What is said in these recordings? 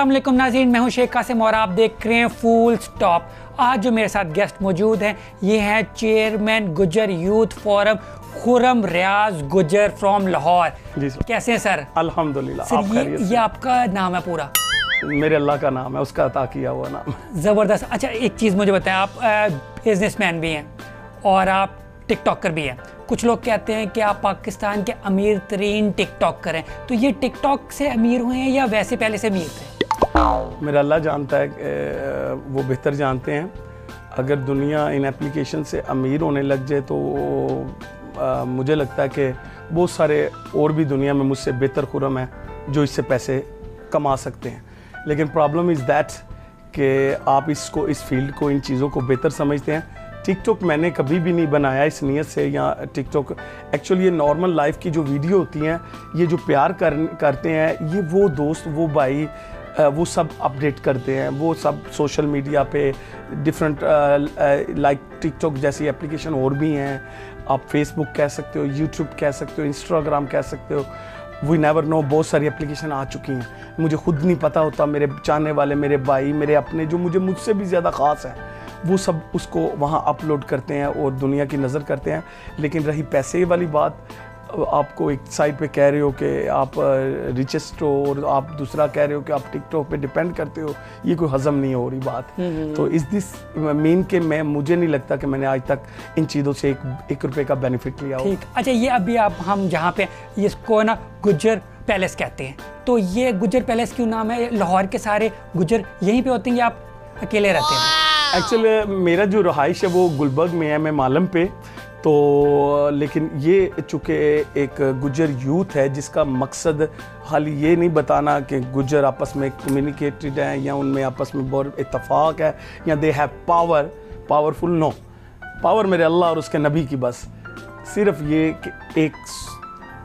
अस्सलाम वालेकुम नाज़रीन, मैं हूं शेख कासिम और आप देख रहे हैं फुल स्टॉप। आज जो मेरे साथ गेस्ट मौजूद हैं ये हैं chairman Gujjar youth forum Khurram Riaz Gujjar from Lahore. जी सर। कैसे हैं सर? अल्हम्दुलिल्लाह। सर ये आपका नाम है पूरा? मेरे अल्लाह का नाम है, उसका अता किया हुआ नाम। ज़बरदस्त। अच्छा एक चीज़ मुझे बताएं, आप बिजनेसमैन भी हैं और आप टिकटॉकर भी हैं। कुछ लोग कहते हैं कि आप पाकिस्तान के अमीर तरीन टिकटॉकर हैं, तो ये टिकटॉक से अमीर हुए हैं या वैसे पहले से अमीर थे? मेरा अल्लाह जानता है, वो बेहतर जानते हैं। अगर दुनिया इन एप्लीकेशन से अमीर होने लग जाए तो मुझे लगता है कि बहुत सारे और भी दुनिया में मुझसे बेहतर खुर्रम है जो इससे पैसे कमा सकते हैं। लेकिन प्रॉब्लम इज़ दैट कि आप इस फील्ड को, इन चीज़ों को बेहतर समझते हैं। टिकटॉक मैंने कभी भी नहीं बनाया इस नीयत से, या टिकटॉक एक्चुअली ये नॉर्मल लाइफ की जो वीडियो होती हैं, ये जो प्यार करते हैं, ये वो दोस्त, वो भाई, वो सब अपडेट करते हैं। वो सब सोशल मीडिया पे डिफरेंट लाइक टिकटॉक जैसी एप्लीकेशन और भी हैं। आप फेसबुक कह सकते हो, यूट्यूब कह सकते हो, इंस्टाग्राम कह सकते हो, वी नेवर नो, बहुत सारी एप्लीकेशन आ चुकी हैं। मुझे खुद नहीं पता होता, मेरे चाहने वाले, मेरे भाई, मेरे अपने जो मुझसे भी ज़्यादा ख़ास हैं, वो सब उसको वहाँ अपलोड करते हैं और दुनिया की नज़र करते हैं। लेकिन रही पैसे वाली बात, आपको एक साइड पे कह रहे हो कि आप रिचेस्ट हो और आप दूसरा कह रहे हो कि आप टिकटॉक पे डिपेंड करते हो, ये कोई हज़म नहीं हो रही बात। तो इस दिस मीन के मुझे नहीं लगता कि मैंने आज तक इन चीज़ों से एक रुपये का बेनिफिट लिया हो। ठीक। अच्छा ये अभी हम जहाँ पे इसको ना गुज्जर पैलेस कहते हैं, तो ये गुज्जर पैलेस क्यों नाम है? लाहौर के सारे गुज्जर यहीं पे होते हैं या आप अकेले रहते हैं? एक्चुअली मेरा जो रहाइश है वो गुलबर्ग में है, मैं मालम पे। तो लेकिन ये चूँकि एक गुज्जर यूथ है जिसका मकसद खाली ये नहीं बताना कि गुज्जर आपस में कम्युनिकेटेड हैं या उनमें आपस में बहुत इत्तफाक है या they have powerful, no. Power मेरे अल्लाह और उसके नबी की। बस सिर्फ ये कि एक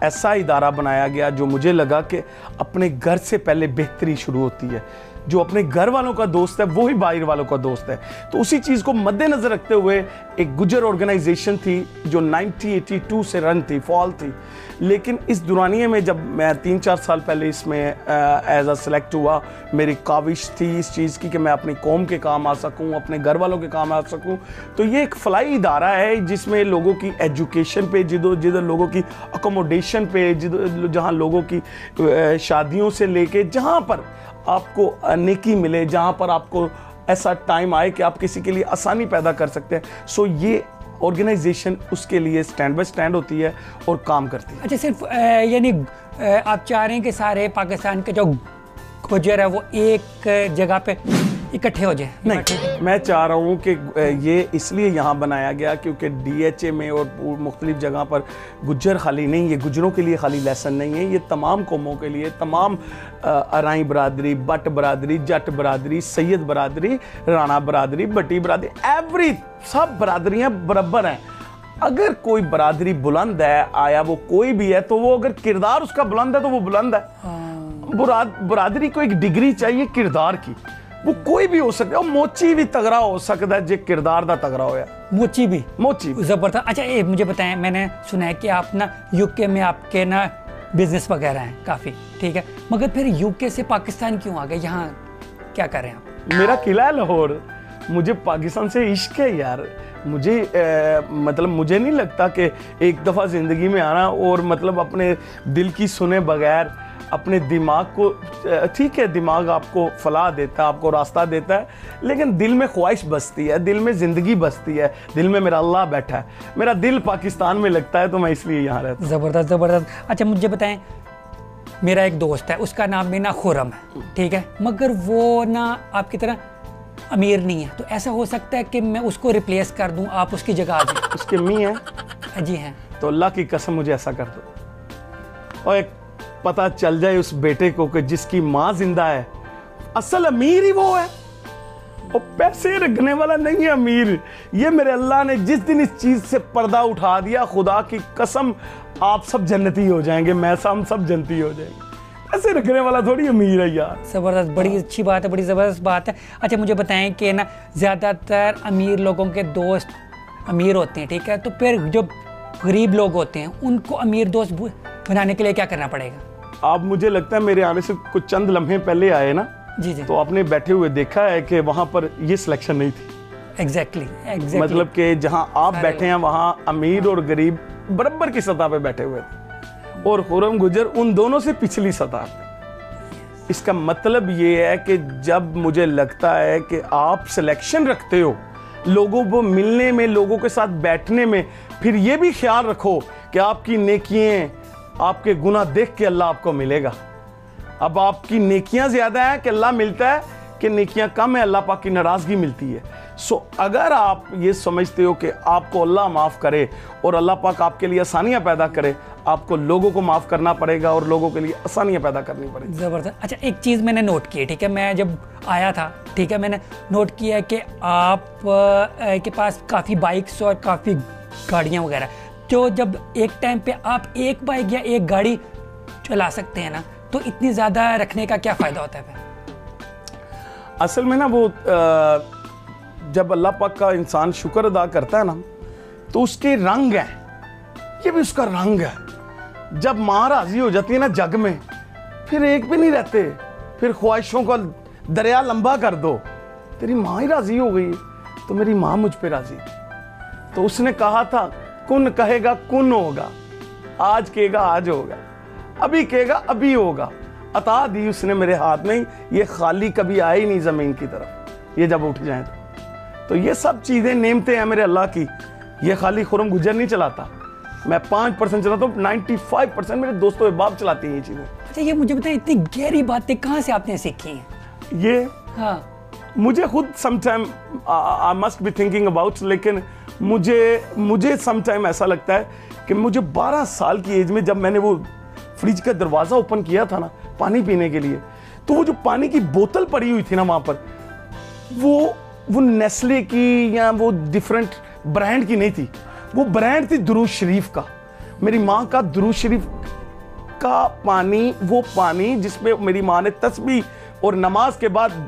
ऐसा इदारा बनाया गया जो मुझे लगा कि अपने घर से पहले बेहतरी शुरू होती है। जो अपने घर वालों का दोस्त है वो ही बाहर वालों का दोस्त है। तो उसी चीज़ को मद्देनज़र रखते हुए एक गुज्जर ऑर्गेनाइजेशन थी जो 1982 से रन थी, फॉल थी। लेकिन इस दुरानिये में जब मैं 3-4 साल पहले इसमें एज अ सेलेक्ट हुआ, मेरी काविश थी इस चीज़ की कि मैं अपनी कौम के काम आ सकूं, अपने घर वालों के काम आ सकूं। तो ये एक फलाई इदारा है जिसमें लोगों की एजुकेशन पे, जिधर लोगों की अकोमोडेशन पे, जहाँ लोगों की शादियों से लेके जहाँ पर आपको नेकी मिले, जहाँ पर आपको ऐसा टाइम आए कि आप किसी के लिए आसानी पैदा कर सकते हैं। सो ये ऑर्गेनाइजेशन उसके लिए स्टैंड बाय स्टैंड होती है और काम करती है। अच्छा सिर्फ यानी आप चाह रहे हैं कि सारे पाकिस्तान के जो गुज्जर है वो एक जगह पे इकट्ठे हो जाए? नहीं, मैं चाह रहा हूँ कि ये इसलिए यहाँ बनाया गया क्योंकि DHA में और मुख्तलिफ जगह पर गुज्जर खाली नहीं, ये गुज्जरों के लिए खाली लेसन नहीं है, ये तमाम कौमों के लिए, तमाम अराई बरादरी, बट बरादरी, जट बरादरी, सैयद बरादरी, राणा बरादरी, भट्टी बरादरी, एवरी सब बरादरियाँ बराबर हैं। अगर कोई बरादरी बुलंद है, आया वो कोई भी है, तो वो अगर किरदार उसका बुलंद है तो वो बुलंद है। बरादरी को एक डिग्री चाहिए किरदार की। वो कोई भी हो सकता है, मोची भी तगड़ा हो सकता है जो किरदार दा तगड़ा होया। मोची भी जबरदस्त। अच्छा ये मुझे बताएं, मैंने सुना है कि आप ना UK में आपके ना बिजनेस वगैरह हैं काफ़ी, ठीक है, मगर फिर UK से पाकिस्तान क्यों आ गए? यहाँ क्या कर रहे हैं आप? मेरा किला है लाहौर, मुझे पाकिस्तान से इश्क है यार। मुझे मतलब मुझे नहीं लगता कि एक दफ़ा ज़िंदगी में आना और मतलब अपने दिल की सुने बगैर अपने दिमाग को, ठीक है दिमाग आपको फलाह देता है, आपको रास्ता देता है, लेकिन दिल में ख्वाहिश बसती है, दिल में ज़िंदगी बसती है, दिल में मेरा अल्लाह बैठा है। मेरा दिल पाकिस्तान में लगता है तो मैं इसलिए यहाँ रहता हूँ। ज़बरदस्त ज़बरदस्त। अच्छा मुझे बताएं, मेरा एक दोस्त है, उसका नाम भी ना खुर्रम है, ठीक है, मगर वो ना आपकी तरह अमीर नहीं है, तो ऐसा हो सकता है कि मैं उसको रिप्लेस कर दूँ, आप उसकी जगह आ जाए? उसके मी हैं? जी हैं। तो अल्लाह की कसम मुझे ऐसा कर दो और एक पता चल जाए उस बेटे को कि जिसकी माँ जिंदा है, असल अमीर ही वो है, और पैसे रखने वाला नहीं है अमीर। ये मेरे अल्लाह ने जिस दिन इस चीज से पर्दा उठा दिया, खुदा की कसम आप सब जन्नती हो जाएंगे, हम सब जन्नती हो जाएंगे। पैसे रखने वाला थोड़ी अमीर है यार। ज़बरदस्त, बड़ी अच्छी बात है, बड़ी ज़बरदस्त बात है। अच्छा मुझे बताएं कि ना ज़्यादातर अमीर लोगों के दोस्त अमीर होते हैं, ठीक है, तो फिर जो गरीब लोग होते हैं उनको अमीर दोस्त बनाने के लिए क्या करना पड़ेगा? आप मुझे लगता है मेरे आने से कुछ चंद लम्हे पहले आए ना, जी जी। तो आपने बैठे हुए देखा है कि वहाँ पर ये सिलेक्शन नहीं थी। एग्जैक्टली मतलब कि जहाँ आप बैठे हैं वहाँ अमीर और गरीब बराबर की सतह पे बैठे हुए थे, और खुर्रम गुजर उन दोनों से पिछली सतह पे। इसका मतलब ये है कि जब मुझे लगता है कि आप सिलेक्शन रखते हो लोगों को मिलने में, लोगों के साथ बैठने में, फिर ये भी ख्याल रखो कि आपकी नेकियां, आपके गुनाह देख के अल्लाह आपको मिलेगा। अब आपकी नेकियां ज्यादा है कि अल्लाह मिलता है, कि नेकियां कम है अल्लाह पाक की नाराजगी मिलती है। सो अगर आप ये समझते हो कि आपको अल्लाह माफ़ करे और अल्लाह पाक आपके लिए आसानियां पैदा करे, आपको लोगों को माफ़ करना पड़ेगा और लोगों के लिए आसानियां पैदा करनी पड़ेगी। ज़बरदस्त। अच्छा, एक चीज़ मैंने नोट की है, ठीक है, मैं जब आया था, ठीक है, मैंने नोट किया कि आप के पास काफ़ी बाइक्स और काफ़ी गाड़ियाँ वगैरह, तो जब एक टाइम पे आप एक बाइक या एक गाड़ी चला सकते हैं ना, तो इतनी ज़्यादा रखने का क्या फ़ायदा होता है फिर? असल में ना वो जब अल्लाह पाक का इंसान शुक्र अदा करता है ना, तो उसके रंग हैं, ये भी उसका रंग है। जब माँ राजी हो जाती है ना जग में, फिर एक भी नहीं रहते, फिर ख्वाहिशों का दरिया लंबा कर दो। तेरी माँ ही राजी हो गई तो मेरी माँ मुझ पे राजी थी। तो उसने कहा था कुन कहेगा कुन होगा, आज कहेगा आज होगा, अभी कहेगा अभी होगा। अता दी उसने मेरे हाथ में, ये खाली कभी आए ही नहीं ज़मीन की तरफ, ये जब उठ जाए तो ये सब चीज़ें नेमते हैं मेरे अल्लाह की। ये खाली खुर्रम गुजर नहीं चलाता, मैं 5% चलाता हूँ, 95% मेरे दोस्तों बाप चलाते हैं ये चीज़ें। अच्छा, ये मुझे बताएं, इतनी गहरी बातें कहाँ से आपने सीखी हैं? ये हाँ, मुझे खुद sometime I must be thinking about, लेकिन मुझे समटाइम ऐसा लगता है कि मुझे 12 साल की एज में जब मैंने वो फ्रिज का दरवाज़ा ओपन किया था ना पानी पीने के लिए, तो वो जो पानी की बोतल पड़ी हुई थी ना वहाँ पर, वो नेस्ले की या वो डिफरेंट ब्रांड की नहीं थी, वो ब्रांड थी दुरूद शरीफ का। मेरी माँ का दुरूद शरीफ का पानी, वो पानी जिसमें मेरी माँ ने तस्बीह और नमाज के बाद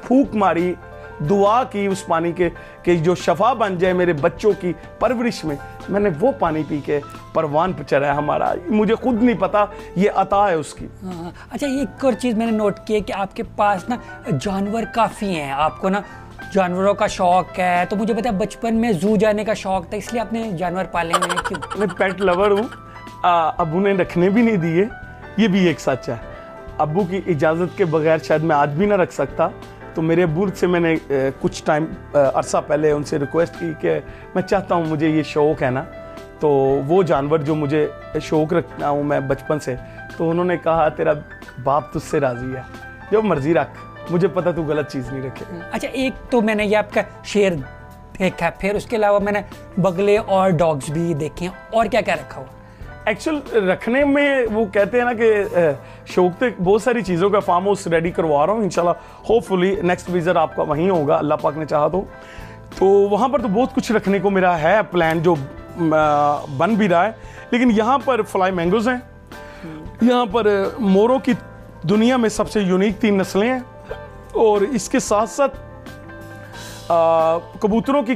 फूंक मारी, दुआ की उस पानी के जो शफा बन जाए मेरे बच्चों की परवरिश में, मैंने वो पानी पी के परवान पे चढ़ा है हमारा। मुझे खुद नहीं पता, ये अता है उसकी। हाँ। अच्छा, एक और चीज़ मैंने नोट की है कि आपके पास ना जानवर काफ़ी हैं, आपको ना जानवरों का शौक है। तो मुझे पता है बचपन में जू जाने का शौक था, इसलिए आपने जानवर पाले हैं। क्यों? मैं पेट लवर हूँ, अबू ने रखने भी नहीं दिए, ये भी एक सच है। अबू की इजाज़त के बगैर शायद मैं आज भी ना रख सकता। तो मेरे अबू से मैंने कुछ टाइम अरसा पहले उनसे रिक्वेस्ट की कि मैं चाहता हूँ, मुझे ये शौक़ है ना, तो वो जानवर जो मुझे शौक़ रखना हूँ मैं बचपन से, तो उन्होंने कहा तेरा बाप तुझसे राज़ी है, जो मर्ज़ी रख, मुझे पता तू गलत चीज़ नहीं रखे। अच्छा, एक तो मैंने ये आपका शेर देखा है, फिर उसके अलावा मैंने बगले और डॉग्स भी देखे हैं, और क्या क्या रखा हुआ? एक्चुअल रखने में वो कहते हैं ना कि शौक तो बहुत सारी चीज़ों का फार्म हाउस रेडी करवा रहा हूँ इंशाल्लाह, होपफुली नेक्स्ट विजिट आपका वहीं होगा अल्लाह पाक ने चाहा तो वहाँ पर तो बहुत कुछ रखने को मेरा है प्लान, जो बन भी रहा है। लेकिन यहाँ पर फ्लाई मैंगोज़ हैं, यहाँ पर मोरों की दुनिया में सबसे यूनिक 3 नस्लें हैं, और इसके साथ साथ कबूतरों की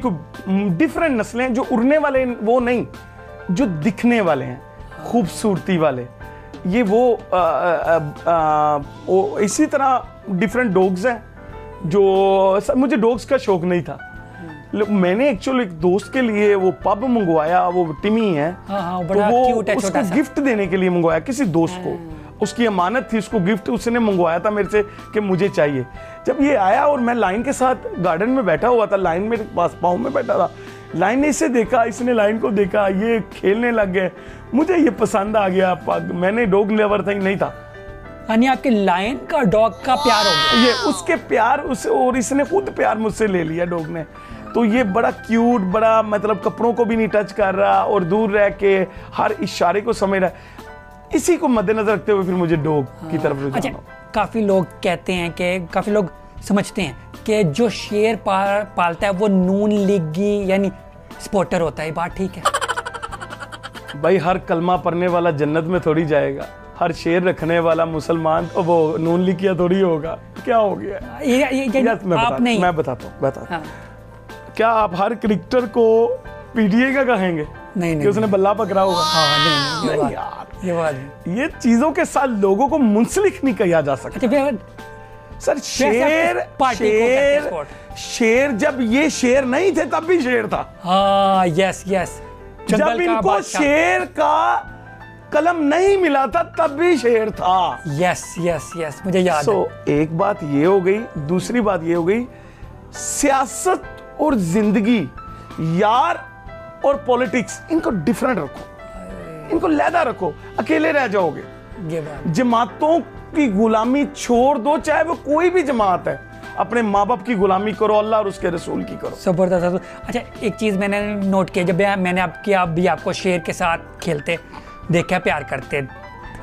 डिफरेंट नस्लें हैं, जो उड़ने वाले वो नहीं, जो दिखने वाले हैं, खूबसूरती वाले, ये वो इसी तरह डिफरेंट डॉग्स हैं। जो मुझे डॉग्स का शौक नहीं था, मैंने एक्चुअली एक दोस्त के लिए वो पब मंगवाया, वो टिमी है, हाँ, तो वो उसको गिफ्ट देने के लिए मंगवाया किसी दोस्त को, उसकी अमानत थी, उसको गिफ्ट उसने मंगवाया था मेरे से कि मुझे चाहिए। जब ये आया और मैं लाइन के साथ गार्डन में बैठा हुआ था, लाइन मेरे पास पाँव में बैठा था, लाइन ने इसे देखा, इसने लाइन को देखा, ये खेलने लग गए, मुझे ये पसंद आ गया। मैंने डॉग लवर था ही नहीं था, यानी आपके लाइन का डॉग का प्यार हो गया, ये उसके प्यार उसे, और इसने खुद प्यार मुझसे ले लिया डॉग ने। तो ये बड़ा क्यूट, बड़ा मतलब कपड़ों को भी नहीं टच कर रहा और दूर रह के हर इशारे को समझ रहा है। इसी को मद्देनजर रखते हुए फिर मुझे डॉग की तरफ रुझान। अच्छा, काफ़ी लोग कहते हैं कि काफ़ी लोग समझते हैं कि जो शेर पालता है वो नून लीगी यानी स्पोर्टर होता है, बात ठीक है? भाई हर कलमा पढ़ने वाला जन्नत में थोड़ी जाएगा, हर शेर रखने वाला मुसलमान तो वो नून लिखिया थोड़ी होगा, क्या हो गया? मैं बताता हूँ। हाँ। क्या आप हर क्रिकेटर को पीटीए का कहेंगे? नहीं, कि उसने बल्ला पकड़ा होगा? नहीं यार, ये चीजों के साथ लोगों को मुंसलिक नहीं किया जा सकता। सर शेर शेर जब ये शेर नहीं थे तब भी शेर था। हाँ यस यस, जब इनको शेर का कलम नहीं मिला था तब भी शेर था। यस यस यस, मुझे याद है। एक बात ये हो गई, दूसरी बात ये हो गई, सियासत और जिंदगी, यार और पॉलिटिक्स, इनको डिफरेंट रखो, इनको लहदा रखो, अकेले रह जाओगे। जमातों की गुलामी छोड़ दो, चाहे वो कोई भी जमात है, अपने माँ बाप की गुलामी करो, अल्लाह और उसके रसूल की करो। जबरदस्त। अच्छा एक चीज़ मैंने नोट किया, जब मैंने आप भी आपको शेर के साथ खेलते देखा, प्यार करते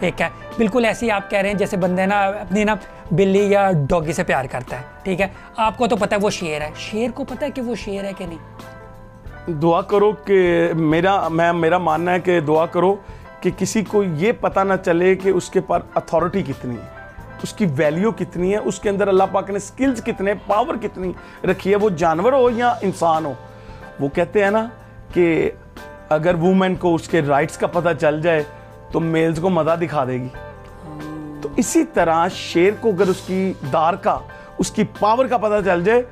ठीक है, बिल्कुल ऐसे ही आप कह रहे हैं जैसे बंदे ना अपनी ना बिल्ली या डॉगी से प्यार करता है, ठीक है, आपको तो पता है वो शेर है, शेर को पता है कि वो शेर है कि नहीं? दुआ करो कि मेरा मानना है कि दुआ करो कि किसी को ये पता ना चले कि उसके पास अथॉरिटी कितनी है, उसकी वैल्यू कितनी है, उसके अंदर अल्लाह पाक ने स्किल्स कितने, पावर कितनी रखी है, वो जानवर हो या इंसान हो। वो कहते हैं ना कि अगर वुमेन को उसके राइट्स का पता चल जाए तो मेल्स को मजा दिखा देगी। तो इसी तरह शेर को अगर उसकी दार का, उसकी पावर का पता चल जाए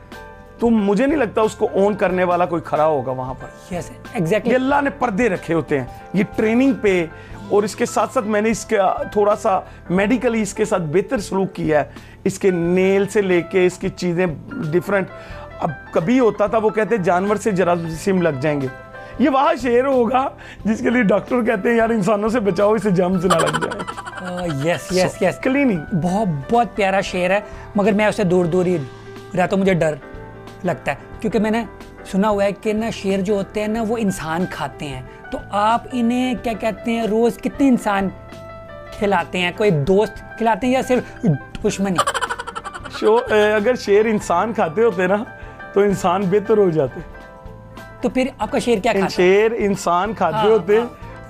तो मुझे नहीं लगता उसको ओन करने वाला कोई खड़ा होगा वहां पर। Yes exactly. अल्लाह ने पर्दे रखे होते हैं ये ट्रेनिंग पे, और इसके साथ साथ मैंने इसका थोड़ा सा मेडिकली इसके साथ बेहतर सलूक किया है, इसके नेल से लेके इसकी चीजें डिफरेंट। अब कभी होता था वो कहते जानवर से जरासीम लग जाएंगे, ये वहां शेर होगा जिसके लिए डॉक्टर कहते हैं यार इंसानों से बचाओ, इसे जम्स ना लग जाए। यस यस यस, क्लीनिंग बहुत बहुत प्यारा शेर है, मगर मैं उससे दूर दूर ही रहता हूँ, मुझे डर लगता है, क्योंकि मैंने सुना हुआ है कि ना शेर जो होते हैं ना वो इंसान खाते हैं। तो आप इन्हें क्या कहते हैं, रोज कितने इंसान खिलाते हैं? कोई दोस्त खिलाते हैं या सिर्फ दुश्मनी? अगर शेर इंसान खाते होते ना तो इंसान बेहतर हो जाते। तो फिर आपका शेर क्या खाता? शेर इंसान खाते होते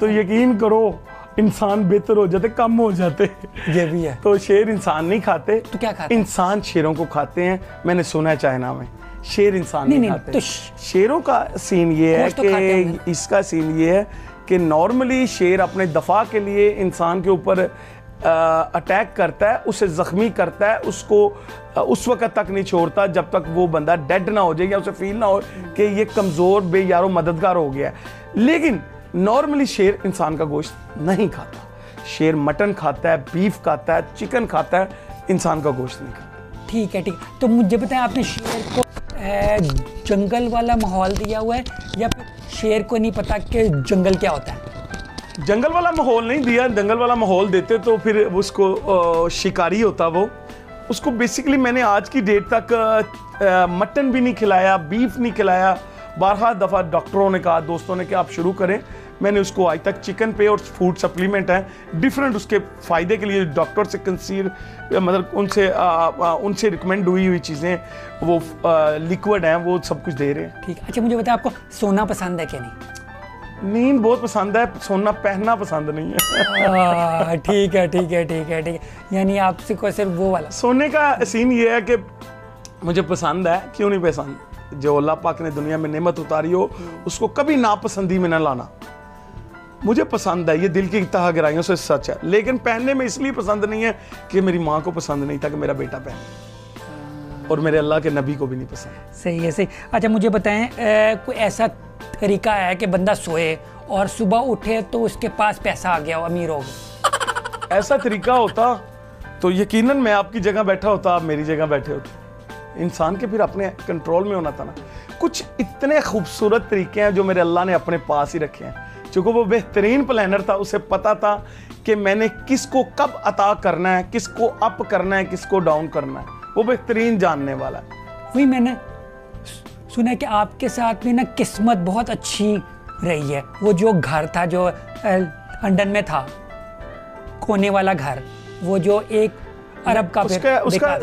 तो यकीन करो इंसान बेहतर हो जाते, कम हो जाते। ये भी है। तो शेर इंसान नहीं खाते, तो क्या खाते? इंसान शेरों को खाते हैं। मैंने सुना है चाइना में शेर इंसान नहीं खाते। तो शेरों का सीन ये है कि इसका सीन ये है कि नॉर्मली शेर अपने दफा के लिए इंसान के ऊपर अटैक करता है, उसे जख्मी करता है, उसको उस वक्त तक नहीं छोड़ता जब तक वो बंदा डेड ना हो जाए या उसे फील ना हो कि ये कमज़ोर बेयारो मददगार हो गया है। लेकिन नॉर्मली शेर इंसान का गोश्त नहीं खाता। शेर मटन खाता है, बीफ खाता है, चिकन खाता है, इंसान का गोश्त नहीं खाता। ठीक है ठीक। तो मुझे बताएं, आपने शेर को जंगल वाला माहौल दिया हुआ है या फिर शेर को नहीं पता कि जंगल क्या होता है? जंगल वाला माहौल नहीं दिया। जंगल वाला माहौल देते तो फिर उसको शिकारी होता वो। उसको बेसिकली मैंने आज की डेट तक मटन भी नहीं खिलाया, बीफ नहीं खिलाया। 12 दफ़ा डॉक्टरों ने कहा, दोस्तों ने कि आप शुरू करें। मैंने उसको आज तक चिकन पे और फूड सप्लीमेंट है डिफरेंट उसके फ़ायदे के लिए डॉक्टर से कंसील मतलब उनसे रिकमेंड हुई चीज़ें वो लिक्विड हैं वो सब कुछ दे रहे हैं। ठीक। अच्छा मुझे बताएं, आपको सोना पसंद है कि नहीं? नींद बहुत पसंद है, सोना पहनना पसंद नहीं है। ठीक है ठीक है ठीक है ठीक है। यानी आपसे को सिर्फ वो वाला सोने का सीन ये है कि मुझे पसंद है, क्यों नहीं पसंद। जो अल्लाह पाक ने दुनिया में नेमत उतारी हो उसको कभी नापसंदी में न लाना। मुझे पसंद है, ये दिल की तह गहराइयों से सच है। लेकिन पहनने में इसलिए पसंद नहीं है कि मेरी माँ को पसंद नहीं था कि मेरा बेटा पहने, और मेरे अल्लाह के नबी को भी नहीं पसंद। सही है सही। अच्छा मुझे बताएं, कोई ऐसा तरीका है कि बंदा सोए और सुबह उठे तो उसके पास पैसा आ गया हो, अमीर हो गया? ऐसा तरीका होता तो यकीनन मैं आपकी जगह बैठा होता, आप मेरी जगह बैठे होते। इंसान के फिर अपने कंट्रोल में होना था ना। कुछ इतने खूबसूरत तरीके हैं जो मेरे अल्लाह ने अपने पास ही रखे हैं। चूँकि वो बेहतरीन प्लानर था, उसे पता था कि मैंने किसको कब अता करना है, किसको अप करना है, किसको डाउन करना है। वो बेहतरीन जानने वाला है। वही मैंने सुना है कि आपके साथ भी ना किस्मत बहुत अच्छी रही है। वो जो घर था जो लंदन में था, कोने वाला घर, वो जो एक अरब का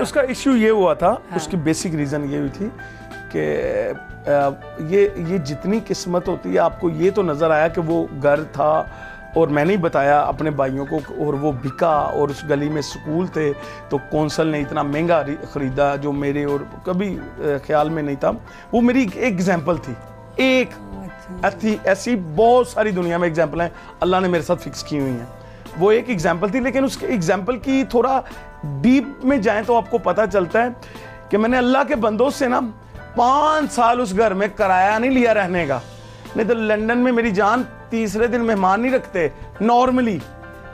उसका इश्यू ये हुआ था। हाँ। उसकी बेसिक रीज़न ये हुई थी कि ये जितनी किस्मत होती है, आपको ये तो नज़र आया कि वो घर था और मैंने ही बताया अपने भाइयों को, और वो बिका और उस गली में स्कूल थे तो कौंसल ने इतना महंगा ख़रीदा जो मेरे और कभी ख्याल में नहीं था। वो मेरी एक एग्जाम्पल थी। एक ऐसी बहुत सारी दुनिया में एग्जाम्पल हैं अल्लाह ने मेरे साथ फिक्स की हुई हैं। वो एक एग्जाम्पल थी, लेकिन उसके एग्जाम्पल की थोड़ा डीप में जाएं तो आपको पता चलता है कि मैंने अल्लाह के बंदों से ना 5 साल उस घर में किराया नहीं लिया रहने का। नहीं तो लंदन में मेरी जान तीसरे दिन मेहमान नहीं रखते नॉर्मली,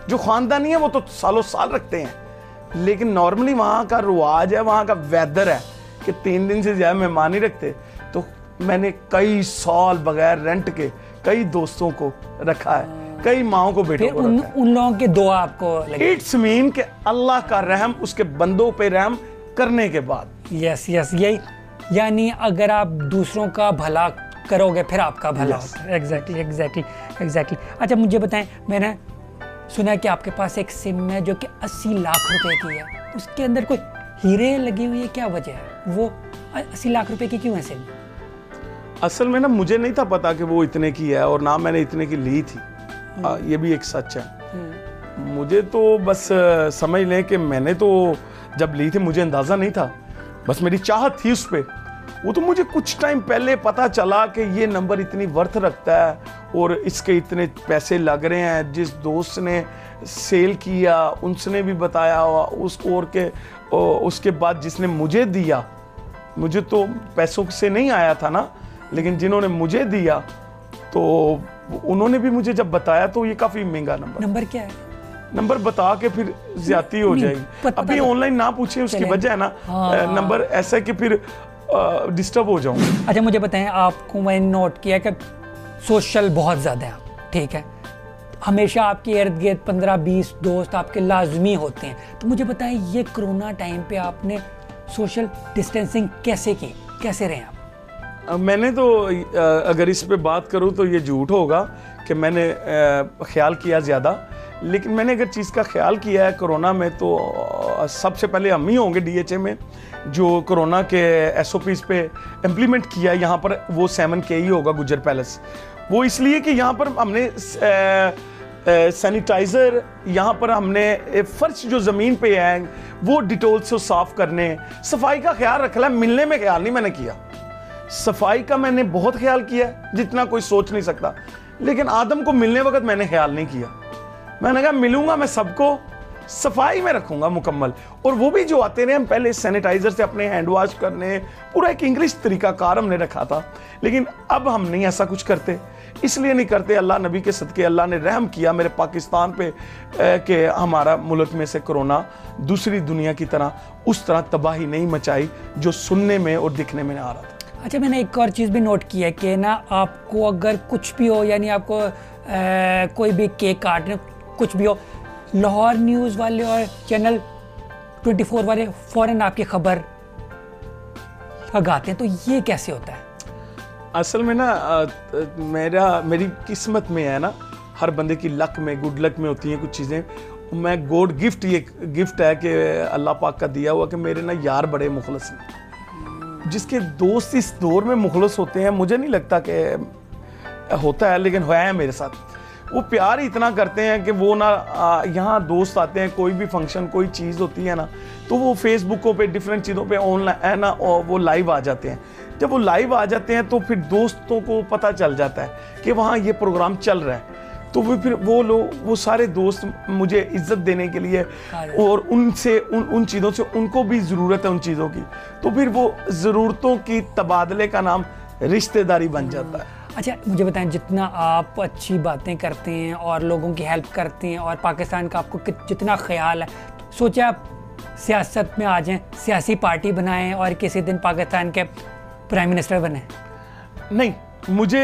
जो खानदानी है वो तो सालों साल रखते हैं, लेकिन नॉर्मली वहाँ का रिवाज है, वहाँ का वेदर है कि 3 दिन से ज़्यादा मेहमान नहीं रखते। तो मैंने कई साल बगैर रेंट के कई दोस्तों को रखा है, कई माओं को बेटों को रखा है। उन लोगों के दुआ आपको लगे? इट्स मीन कि अल्लाह का रहम उसके बंदों पे रहम करने के बाद। यस यही, यानी अगर आप दूसरों का भला करोगे फिर आपका भला होगा। एग्जैक्टली। अच्छा मुझे बताएं, मैंने सुना है कि आपके पास एक सिम है जो कि 80 लाख रुपए की है, उसके अंदर कोई हीरे लगी हुई है, क्या वजह है? वो 80 लाख रुपए की क्यों है सिम? असल में ना मुझे नहीं था पता कि वो इतने की है, और ना मैंने इतने की ली थी। ये भी एक सच है। मुझे तो बस समझ लें कि मैंने तो जब ली थी मुझे अंदाज़ा नहीं था, बस मेरी चाहत थी उस पर। वो तो मुझे कुछ टाइम पहले पता चला कि ये नंबर इतनी वर्थ रखता है और इसके इतने पैसे लग रहे हैं। जिस दोस्त ने सेल किया उनसे भी बताया उसको, और के उसके बाद जिसने मुझे दिया, मुझे तो पैसों से नहीं आया था ना, लेकिन जिन्होंने मुझे दिया तो उन्होंने भी मुझे जब बताया तो ये काफ़ी महंगा नंबर क्या है? नंबर बता के फिर ज्यादती हो जाएगी। अभी ऑनलाइन ना पूछे, उसकी वजह है ना नंबर ऐसा कि फिर डिस्टर्ब हो जाऊं। अच्छा मुझे बताएं, आपको मैंने नोट किया कि सोशल बहुत ज़्यादा है आप, ठीक है, हमेशा आपके इर्द गिर्द 15-20 दोस्त आपके लाजमी होते हैं। तो मुझे बताएं ये कोरोना टाइम पे आपने सोशल डिस्टेंसिंग कैसे की, कैसे रहे आप? मैंने तो अगर इस पे बात करूं तो ये झूठ होगा कि मैंने ख्याल किया ज़्यादा, लेकिन मैंने अगर चीज़ का ख्याल किया है कोरोना में तो सबसे पहले हम ही होंगे DHA में जो कोरोना के SOPs पे इम्प्लीमेंट किया। यहाँ पर वो 7K ही होगा गुजर पैलेस, वो इसलिए कि यहाँ पर हमने सैनिटाइज़र, यहाँ पर हमने फर्श जो ज़मीन पे है वो डिटोल से साफ़ करने, सफाई का ख्याल रखना। मिलने में ख्याल नहीं मैंने किया, सफाई का मैंने बहुत ख्याल किया जितना कोई सोच नहीं सकता, लेकिन आदम को मिलने वक्त मैंने ख्याल नहीं किया। मैंने कहा मिलूंगा मैं सबको, सफाई में रखूंगा मुकम्मल, और वो भी जो आते रहे हम पहले सैनिटाइजर से अपने हैंड वॉश करने, पूरा एक इंग्लिश तरीकाकार हमने रखा था। लेकिन अब हम नहीं ऐसा कुछ करते, इसलिए नहीं करते, अल्लाह नबी के सदके अल्लाह ने रहम किया मेरे पाकिस्तान पे कि हमारा मुल्क में से कोरोना दूसरी दुनिया की तरह उस तरह तबाही नहीं मचाई जो सुनने में और दिखने में आ रहा था। अच्छा मैंने एक और चीज़ भी नोट की है कि ना आपको अगर कुछ भी हो, यानी आपको कोई भी केक काटने कुछ भी हो, लाहौर न्यूज़ वाले और चैनल 24 वाले फ़ौरन आपकी खबर आगाते हैं, तो ये कैसे होता है? असल में ना मेरी किस्मत में है ना, हर बंदे की लक में, गुड लक में होती हैं कुछ चीज़ें। मैं गॉड गिफ्ट, ये गिफ्ट है कि अल्लाह पाक का दिया हुआ कि मेरे ना यार बड़े मुखलस हैं। जिसके दोस्त इस दौर में मुखलस होते हैं, मुझे नहीं लगता कि होता है, लेकिन है मेरे साथ। वो प्यार इतना करते हैं कि वो ना यहाँ दोस्त आते हैं, कोई भी फंक्शन कोई चीज़ होती है ना, तो वो फेसबुकों पे डिफरेंट चीज़ों पे ऑनलाइन है ना, और वो लाइव आ जाते हैं। जब वो लाइव आ जाते हैं तो फिर दोस्तों को पता चल जाता है कि वहाँ ये प्रोग्राम चल रहा है, तो वो फिर वो लोग, वो सारे दोस्त मुझे इज्जत देने के लिए और उनसे उन चीज़ों से उनको भी ज़रूरत है उन चीज़ों की, तो फिर वो ज़रूरतों की तबादले का नाम रिश्तेदारी बन जाता है। अच्छा मुझे बताएं, जितना आप अच्छी बातें करते हैं और लोगों की हेल्प करते हैं और पाकिस्तान का आपको जितना ख्याल है, सोचे आप सियासत में आ जाएं, सियासी पार्टी बनाएं और किसी दिन पाकिस्तान के प्राइम मिनिस्टर बने? नहीं, मुझे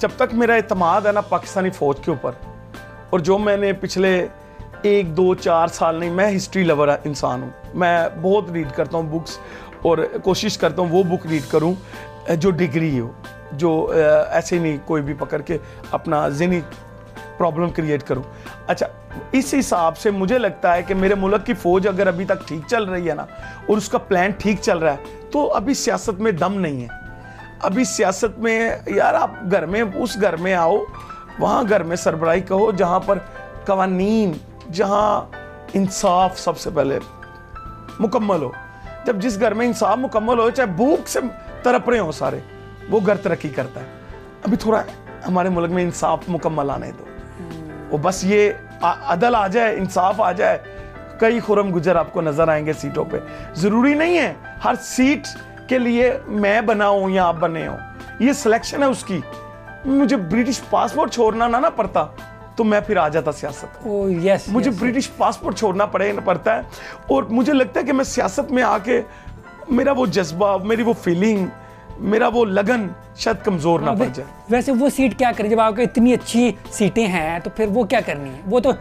जब तक मेरा एतमाद है ना पाकिस्तानी फ़ौज के ऊपर, और जो मैंने पिछले 1, 2, 4 साल नहीं, मैं हिस्ट्री लवर इंसान हूँ, मैं बहुत रीड करता हूँ बुक्स, और कोशिश करता हूँ वो बुक रीड करूँ जो डिग्री हो, जो ऐसे नहीं कोई भी पकड़ के अपना ज़हनी प्रॉब्लम क्रिएट करूं। अच्छा, इस हिसाब से मुझे लगता है कि मेरे मुल्क की फ़ौज अगर अभी तक ठीक चल रही है ना, और उसका प्लान ठीक चल रहा है, तो अभी सियासत में दम नहीं है। अभी सियासत में यार आप घर में, उस घर में आओ, वहाँ घर में सरबराही कहो जहाँ पर कवानीन, जहाँ इंसाफ सबसे पहले मुकम्मल हो। जब जिस घर में इंसाफ मुकम्मल हो, चाहे भूख से तड़प रहे हो सारे, वो घर तरक्की करता है। अभी थोड़ा हमारे मुल्क में इंसाफ मुकम्मल आने दो, और बस ये अदल आ जाए, इंसाफ आ जाए, कई खुरम गुजर आपको नजर आएंगे सीटों पे। जरूरी नहीं है हर सीट के लिए मैं बना हूं या आप बने हो, ये सिलेक्शन है उसकी। मुझे ब्रिटिश पासपोर्ट छोड़ना ना पड़ता तो मैं फिर आ जाता सियासत। यस, मुझे ब्रिटिश पासपोर्ट छोड़ना पड़ता है, और मुझे लगता है कि मैं सियासत में आके मेरा वो जज्बा, मेरी वो फीलिंग, मेरा वो लगन शायद कमजोर ना पड़ जाए। वैसे वो सीट क्या करें जब आपको इतनी अच्छी सीटें हैं, तो फिर वो क्या करनी है? वो तो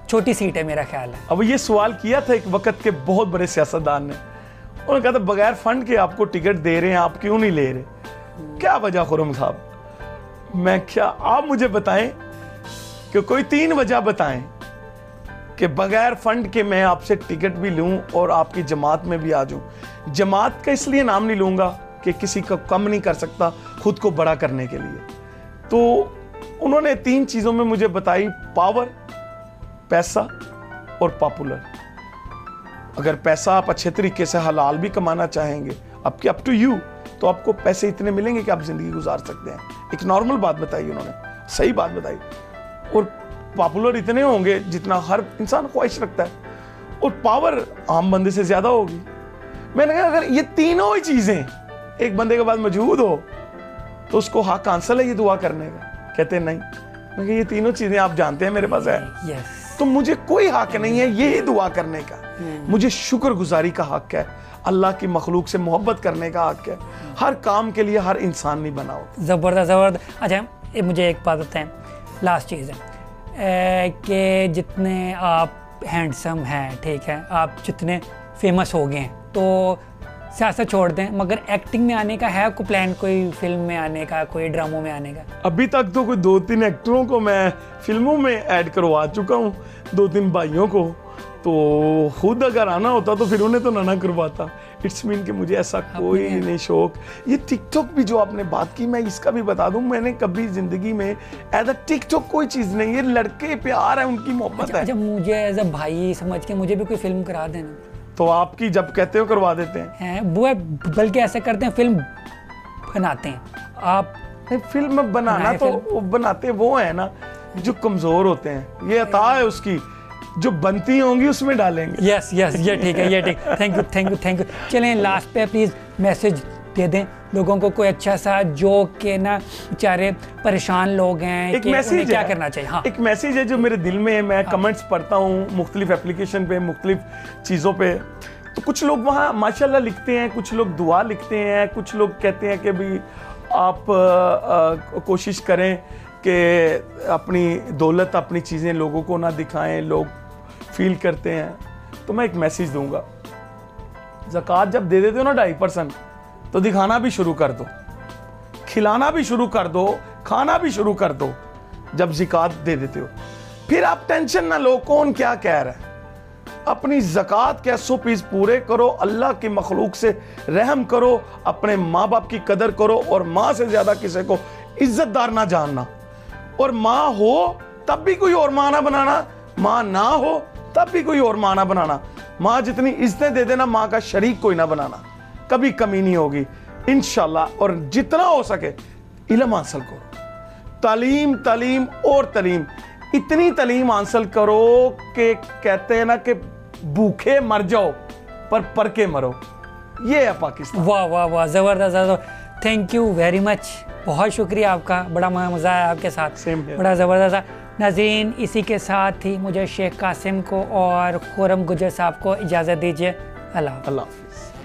छोटी सीट है मेरा ख्याल है। अब ये सवाल किया था एक वक्त के बहुत बड़े सियासतदान ने, उन्होंने कहा था बगैर फंड के आपको टिकट दे रहे हैं, आप क्यों नहीं ले रहे? क्या वजह खुरम साहब? मैं क्या, आप मुझे बताएं कि कोई 3 वजह बताएं कि बगैर फंड के मैं आपसे टिकट भी लूं और आपकी जमात में भी आ जाऊं। जमात का इसलिए नाम नहीं लूंगा कि किसी को कम नहीं कर सकता खुद को बड़ा करने के लिए। तो उन्होंने 3 चीजों में मुझे बताई, पावर, पैसा और पॉपुलर। अगर पैसा आप अच्छे तरीके से हलाल भी कमाना चाहेंगे, आपके अप टू यू, तो आपको पैसे इतने मिलेंगे कि आप जिंदगी गुजार सकते हैं। एक नॉर्मल बात बताई उन्होंने, सही बात बताई। और पॉपुलर इतने होंगे जितना हर इंसान ख्वाहिश रखता है, और पावर आम बंदे से ज्यादा होगी। मैंने कहा अगर ये तीनों ही चीजें एक बंदे के पास मौजूद हो तो उसको हक कांसल है ये दुआ करने का? कहते हैं नहीं। मैं कहा ये तीनों चीजें आप जानते हैं मेरे पास है, तो मुझे कोई हक नहीं है ये दुआ करने का। मुझे शुक्रगुजारी का हक है, अल्लाह की मखलूक से मोहब्बत करने का हक है। हर काम के लिए हर इंसान नहीं बना होता। ज़बरदस्त ज़बरदस्त। अच्छा मुझे एक बात बताएं, लास्ट चीज़ है कि जितने आप हैंडसम हैं, ठीक है, आप जितने फेमस हो गए हैं, तो सियासत छोड़ दें, मगर एक्टिंग में आने का है आपको प्लान? कोई फिल्म में आने का, कोई ड्रामों में आने का? अभी तक तो कोई 2-3 एक्टरों को मैं फिल्मों में ऐड करवा चुका हूँ, 2-3 भाइयों को। तो खुद अगर आना होता तो फिर उन्हें तो ना करवाता। इट्स मीन कि मुझे ऐसा कोई नहीं शौक। ये टिकटॉक भी जो आपने बात की, मैं इसका भी बता दूं, मैंने कभी जिंदगी में एज अ टिकटॉक कोई चीज नहीं, ये लड़के प्यार है, उनकी मोहब्बत है। अच्छा मुझे एज अ भाई समझ के मुझे भी कोई फिल्म करा देना। तो आपकी जब कहते हो करवा देते हैं वो, बल्कि ऐसा करते हैं फिल्म बनाते हैं आप। फिल्म बनाना तो बनाते वो है ना जो कमजोर होते हैं, ये अता है उसकी, जो बनती होंगी उसमें डालेंगे। यस यस, ये ठीक है, ये ठीक। Thank you thank you thank you. चलें लास्ट पे प्लीज मैसेज दे दें लोगों को, कोई अच्छा सा, जो कि ना बेचारे परेशान लोग हैं, एक मैसेज क्या करना चाहिए? हाँ, एक मैसेज है जो मेरे दिल में है। मैं कमेंट्स पढ़ता हूँ मुख्तलिफ एप्लीकेशन पे, मुख्तलिफ चीज़ों पे। तो कुछ लोग वहाँ माशाल्लाह लिखते हैं, कुछ लोग दुआ लिखते हैं, कुछ लोग कहते हैं कि भाई आप कोशिश करें कि अपनी दौलत, अपनी चीज़ें लोगों को ना दिखाएं, लोग फील करते हैं। तो मैं एक मैसेज दूंगा, ज़कात जब दे देते हो ना 2.5%, तो दिखाना भी शुरू कर दो, खिलाना भी शुरू कर दो, खाना भी शुरू कर दो जब ज़कात दे देते हो। फिर आप टेंशन ना लो कौन क्या कह रहा है। अपनी ज़कात के 100% पूरे करो, अल्लाह की मखलूक से रहम करो, अपने माँ बाप की कदर करो, और माँ से ज़्यादा किसी को इज्जतदार ना जानना। और माँ हो तब भी कोई और माँ ना बनाना, माँ ना हो तब भी कोई और माँ ना बनाना। माँ जितनी इज्जतें दे देना, माँ का शरीक कोई ना बनाना, कभी कमी नहीं होगी इंशाल्लाह। और जितना हो सके इल्म हासिल करो, तालीम तालीम और तालीम, इतनी तालीम हासिल करो कि कहते हैं ना कि भूखे मर जाओ पर पढ़ के मरो। ये है पाकिस्तान। वाह वाह वाह, ज़बरदस्त। थैंक यू वेरी मच, बहुत शुक्रिया आपका, बड़ा मज़ा आया आपके साथ, बड़ा ज़बरदस्त। नाज़रीन, इसी के साथ ही मुझे शेख कासिम को और खुरम गुजर साहब को इजाज़त दीजिए। अल्लाह हाफ़िज़।